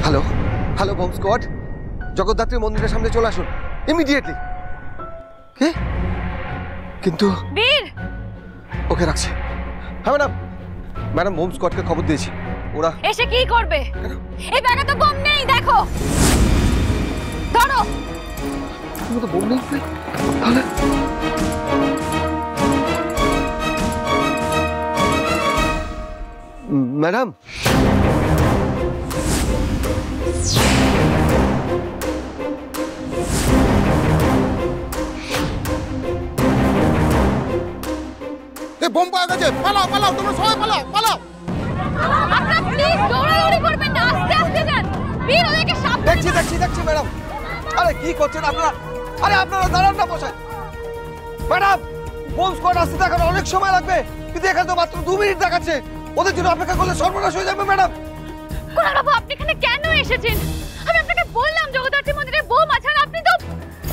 Hello hello bomb squad, Jagaddhatri মন্দিরের সামনে চলে আসুন ইমিডিয়েটলি। কে? কিন্তু বীর, ওকে রাখছে। হ্যাঁ ম্যাডাম, ম্যাডাম বম স্কোয়াডকে খবর দিয়েছি, ওরা এসে কি করবে? এই ব্যাগে তো বম নেই, দেখো। ধরো। তুমি তো বম নেই তাহলে? ম্যাডাম বোম পাওয়া গেছে, পালাও পালাও, তোমরা সবাই পালাও পালাও। আপনারা প্লিজ দৌড়াদৌড়ি করবেন না, আস্তে আস্তে যান। বীর, ওদেরকে সাবধানে। দেখছি দেখছি দেখছি ম্যাডাম। আরে কি করছেন আপনারা? আরে আপনারা দাঁড়ান না, বসেন। ম্যাডাম বম স্কোয়াড আসতে দেখার অনেক সময় লাগবে, কিন্তু এখানে তো মাত্র 2 মিনিট দেখাচ্ছে। ওদের জন্য অপেক্ষা করলে সর্বনাশ হয়ে যাবে ম্যাডাম। কুনাল বাবু, আপনি এখানে কেন এসেছেন? আমি আপনাকে বললাম জগদ্ধাত্রী মন্দিরে বোম আছে, আর আপনি তো...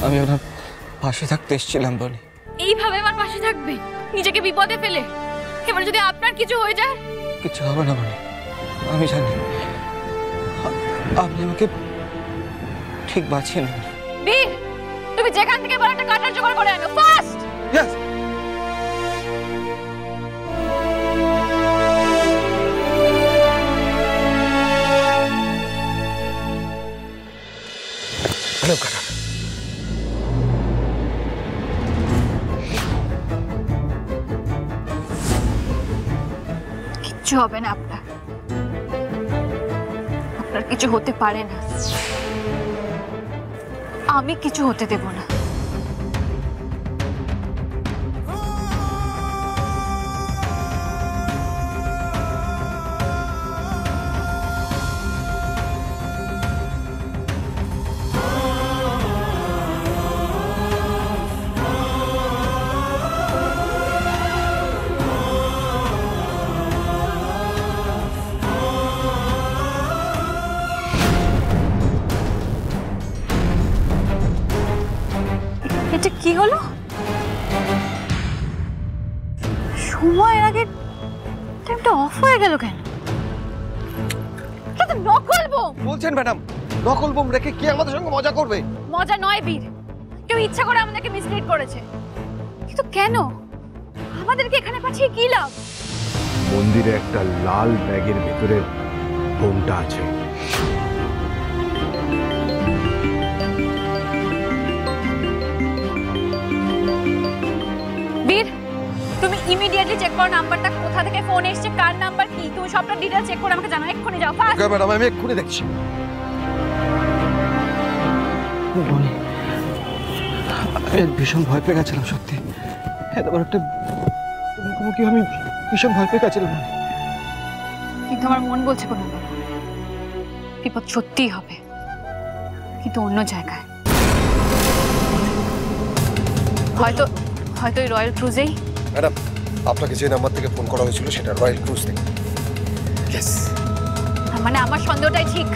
আমি ওনার পাশে থাকতে এসেছিলাম বনি। এইভাবে আমার পাশে থাকবে নিজেকে বিপদে ফেলে? এবার যদি আপনার কিছু হয়ে যায়? কিছু হবে না বনি, আমি জানি। আপনি আমাকে ঠিক বাঁচিয়ে নেবেন। বীর, তুমি যেখান থেকে বড় একটা কাটার জোগাড় করে আনো, ফাস্ট। ইয়েস। হ্যালো কাটা। কিচ্ছু হবে না আপনার, আপনার কিছু হতে পারে না। আমি কিছু হতে দেব না। এটা কি হলো? সময়ের আগে টাইমটা অফ হয়ে গেল কেন? এটা তো নকল বোম। বলছেন ম্যাডাম নকল বোম রেখে কি আমাদের সঙ্গে মজা করবে? মজা নয় বীর, কেউ ইচ্ছা করে আমাদেরকে মিসলিড করেছে। কিন্তু কেন? আমাদেরকে এখানে পাঠিয়ে কি লাভ? মন্দিরে একটা লাল ব্যাগের ভেতরে বোমটা আছে। বীর, তুমি ইমিডিয়েটলি চেক করো নাম্বারটা, কোথা থেকে ফোন এসেছে, কার নাম্বার কি, তুমি সবটা ডিটেইলস চেক করে আমাকে জানাও। এক্ষুনি যাও, ফাস্ট। ওকে ম্যাডাম, আমি এক্ষুনি দেখছি। বনি, আমি ভীষণ ভয় পেয়ে গেছিলাম সত্যি। এতবার একটা মুখোমুখি আমি ভীষণ ভয় পেয়ে গেছিলাম। কিন্তু আমার মন বলছে কোনো বাবা, বিপদ সত্যিই হবে, কিন্তু অন্য জায়গায়। হয়তো হয়তো এই রয়্যাল ক্রুজেই। ম্যাডাম আপনাকে যে নাম্বার থেকে ফোন করা হয়েছিল সেটা রয়্যাল ক্রুজ থেকে। ইয়েস। মানে আমার সন্দেহটাই ঠিক।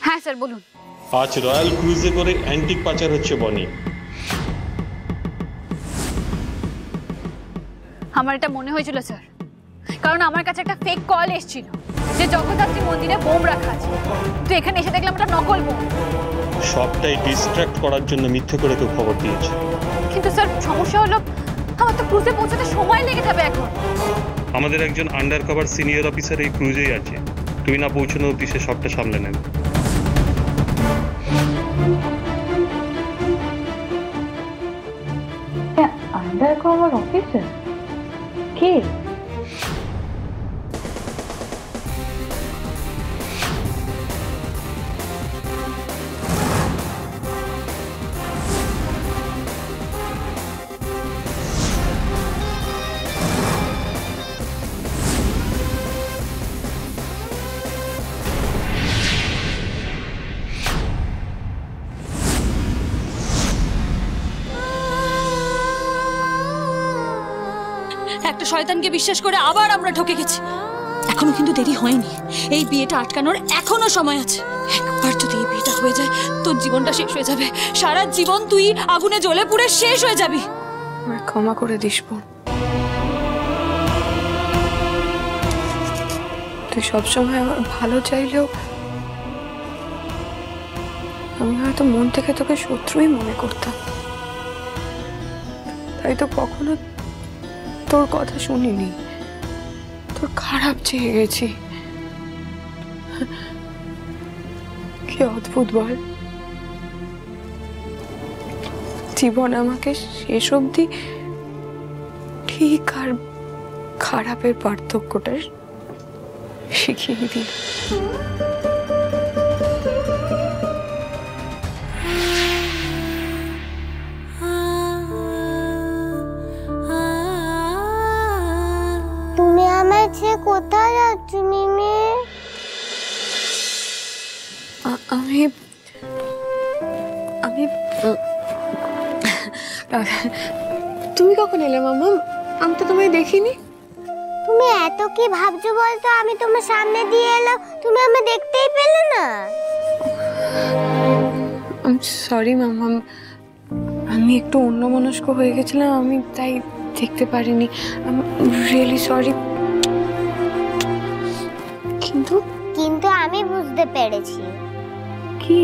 হ্যাঁ স্যার বলুন। আজ রয়্যাল ক্রুজে করে অ্যান্টিক পাচার হচ্ছে বনি। আমার এটা মনে হয়েছিল স্যার, কারণ আমার কাছে একটা ফেক কল এসেছিল যে জগদ্ধাত্রী মন্দিরে বোম রাখা আছে, তো এখানে এসে দেখলাম এটা নকল বোম। সবটাই ডিস্ট্র্যাক্ট করার জন্য মিথ্যে করে কেউ খবর দিয়েছে। কিন্তু স্যার সমস্যা হলো আমার তো ক্রুজে পৌঁছাতে সময় লেগে যাবে এখন। আমাদের একজন আন্ডার কভার সিনিয়র অফিসার এই ক্রুজেই আছে, তুমি না পৌঁছানো অবধি সে সবটা সামলে নেবে। আন্ডার কভার অফিসার কে? একটা শয়তানকে বিশ্বাস করে আবার আমরা ঠকে গেছি। এখনো কিন্তু দেরি হয়নি, এই বিয়েটা আটকানোর এখনো সময় আছে। একবার যদি এই বিয়েটা হয়ে যায় তোর জীবনটা শেষ হয়ে যাবে, সারা জীবন তুই আগুনে জ্বলে পুড়ে শেষ হয়ে যাবি। আমার ক্ষমা করে দিস বোন। সবসময় আমার ভালো চাইলেও আমি হয়তো মন থেকে তোকে শত্রুই মনে করতাম, তাই তো কখনো তোর কথা শুনিনি, তোর খারাপ চেয়ে গেছি। কি অদ্ভুত বল, জীবন আমাকে শেষ অবধি ঠিক আর খারাপের পার্থক্যটা শিখিয়ে দিল। তুমি আমার ছেড়ে কোথায় যাচ্ছ মিমি? আমি আমি তুমি কখন এলে মামা? আমি তো তোমায় দেখিনি। তুমি এত কি ভাবছো বলতো? আমি তোমার সামনে দিয়ে এলাম, তুমি আমায় দেখতেই পেলে না। সরি মামা, আমি একটু অন্যমনস্ক হয়ে গেছিলাম, আমি তাই দেখতে পারিনি। Really sorry. কিন্তু কিন্তু আমি বুঝতে পেরেছি কি,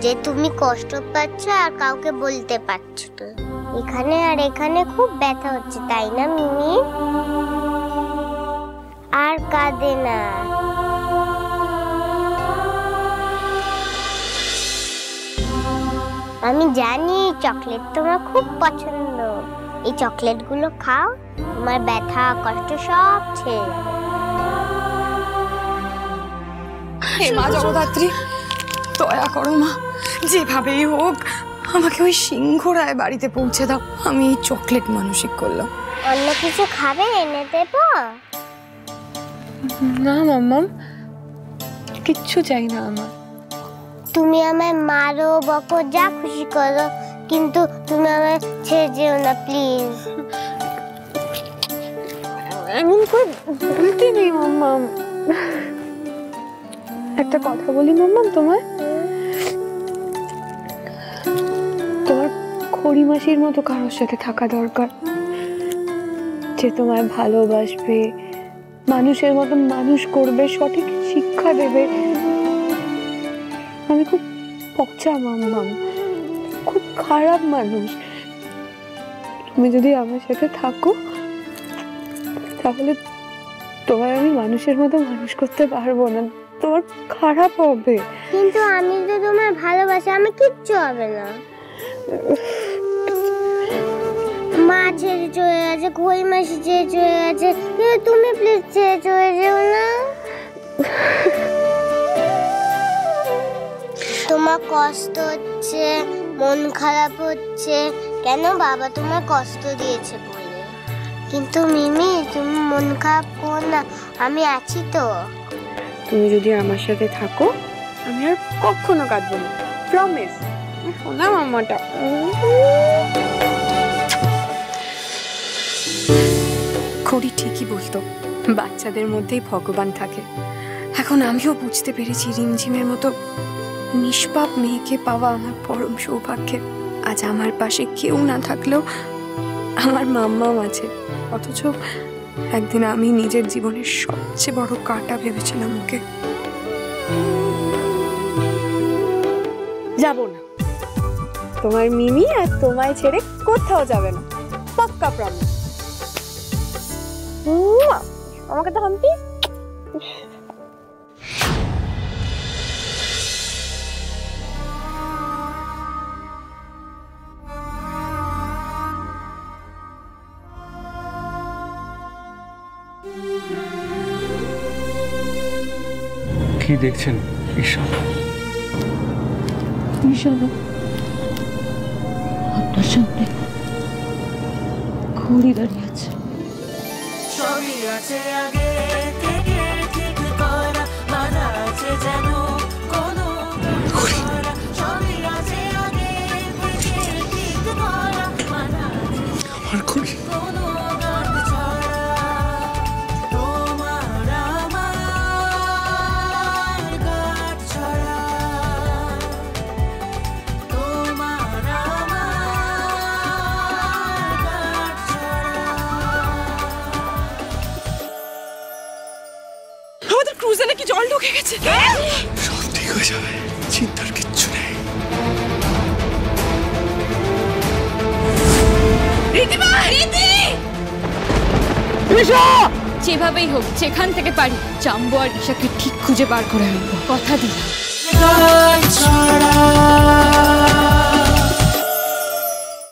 যে তুমি কষ্ট পাচ্ছ আর কাউকে বলতে পারছো না। এখানে আর এখানে খুব ব্যথা হচ্ছে, তাই না মিমি? আর কাঁদে না। আমি জানি চকলেট তোমার খুব পছন্দ। এই চকলেটগুলো খাও, তোমার ব্যথা কষ্ট সব ছেড়ে হে মা জগদ্ধাত্রী, দয়া করো মা, যেভাবেই হোক আমাকে ওই সিংহরায় বাড়িতে পৌঁছে দাও। আমি এই চকলেট মানসিক করলাম। অন্য কিছু খাবে এনে দেবো? না মাম্মাম, কিচ্ছু চাই না আমার। তুমি আমায় মারো বকো যা খুশি করো, কিন্তু তুমি আমায় ছেড়ে যেও না প্লিজ। এমন করে বলতে নেই মাম্মাম। একটা কথা বলি মাম্মাম তোমায়, তোমার খড়িমাসির মতো কারোর সাথে থাকা দরকার, যে তোমায় ভালোবাসবে, মানুষের মতো মানুষ করবে, সঠিক শিক্ষা দেবে। আমি খুব পচা মাম্মাম, খুব খারাপ মানুষ। তুমি যদি আমার সাথে থাকো তাহলে তোমায় আমি মানুষের মতো মানুষ করতে পারবো না, তোমার খারাপ হবে। কিন্তু আমি তো তোমার ভালোবাসি, আমি কিচ্ছু হবে না। মা ছেড়ে চলে গেছে, খই মাসি ছেড়ে চলে গেছে, কিন্তু তুমি প্লিজ ছেড়ে চলে যেও না। তোমার কষ্ট হচ্ছে, মন খারাপ হচ্ছে, কেন বাবা তোমার কষ্ট দিয়েছে বলে। কিন্তু মিমি তুমি মন খারাপ করো না, আমি আছি তো। তুমি যদি আমার সাথে থাকো আমি আর কখনো কাঁদবো না, প্রমিস। শোনা মামাটা। খড়ি ঠিকই বলতো, বাচ্চাদের মধ্যেই ভগবান থাকে। এখন আমিও বুঝতে পেরেছি রিমঝিমের মতো নিষ্পাপ মেয়েকে পাওয়া আমার পরম সৌভাগ্যের। আজ আমার পাশে কেউ না থাকলেও আমার মাম্মাম আছে, অথচ একদিন আমি নিজের জীবনের সবচেয়ে বড় কাঁটা ভেবেছিলাম ওকে। যাব না, তোমার মিমি আর তোমায় ছেড়ে কোথাও যাবে না, পাক্কা প্রমিস। আমাকে তো হাম্পি। কি দেখছেন ঈশান? ঈশান আপনার সামনে ঘড়ি দাঁড়িয়ে আছে। সবই আছে আগে থেকে ঠিক করা, বাধা আছে যেন কোনো সবই আছে আগে থেকে ঠিক করা, বাধা আছে আমার ঘড়ি। কোনো গান ছড়া। তোমার আমার গাছ ছড়া, তোমার আমার গাছ ছড়া। আমাদের ক্রুজে নাকি জল ঢুকে গেছে। সব ঠিক হয়ে যাবে, চিন্তার কিচ্ছু নেই। রীতিমা, রীতি! যেভাবেই হোক যেখান থেকে পারি জাম্বো আর ঈশাকে ঠিক খুঁজে বার করে আনবো, কথা দিলাম। গান ছড়া